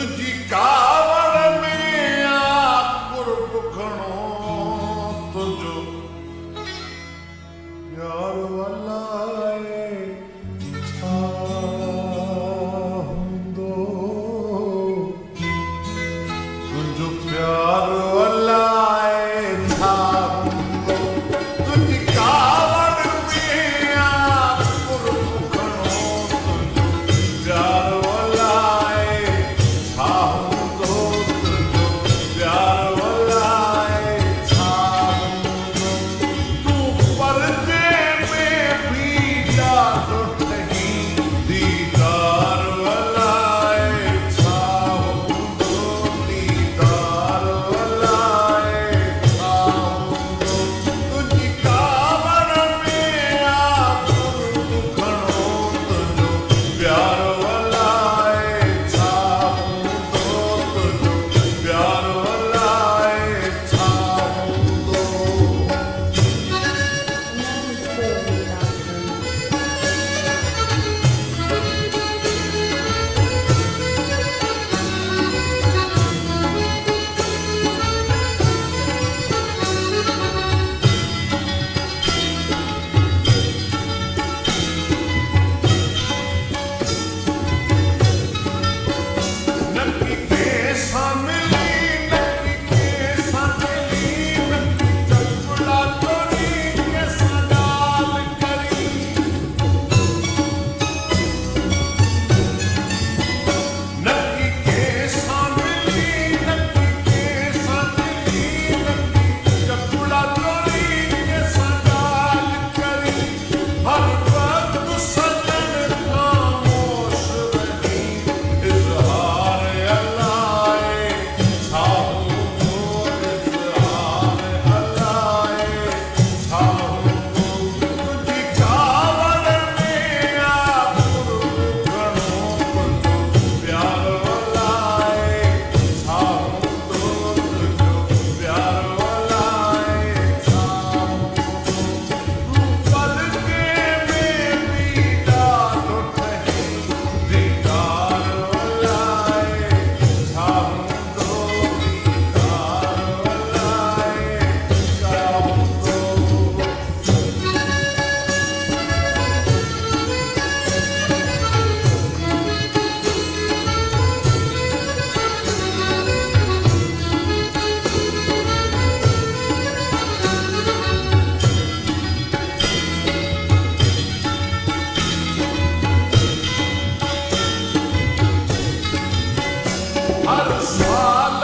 तुझी कावड़ में कुर्ब खणो तुझो प्यार वाला छा हुंदो तुझो प्यार वाला छा हुंदो तुझी कावड़ में कुर्ब खणो तुझो प्यार वाला छा हुंदो तुझो प्यार वाला छा हुंदो तू पर्दे में भी जादो नहीं दीदार वाला छा हुंदो दीदार वाला छा हुंदो तुझी कावड़ में कुर्ब खणो तुझो प्यार वाला छा हुंदो तुझो प्यार वाला छा हुंदो नक्की के सामली नक्की के सामली नक्की चपड़ा तोड़ी के सगाल करी नक्की के सामली नक्की के सामली नक्की चपड़ा तोड़ी के सगाल करी हर वक्त सजन खामोश रही इजहार अल्लाह छा हुंदो इजहार अल्लाह छा हुंदो तुझी कावड़ में कुर्ब खणो तुझो प्यार वाला छा हुंदो तुझो प्यार वाला छा हुंदो तू पर्दे में भी जादो नहीं दीदार वाला छा हुंदो दीदार वाला छा हुंदो हर साल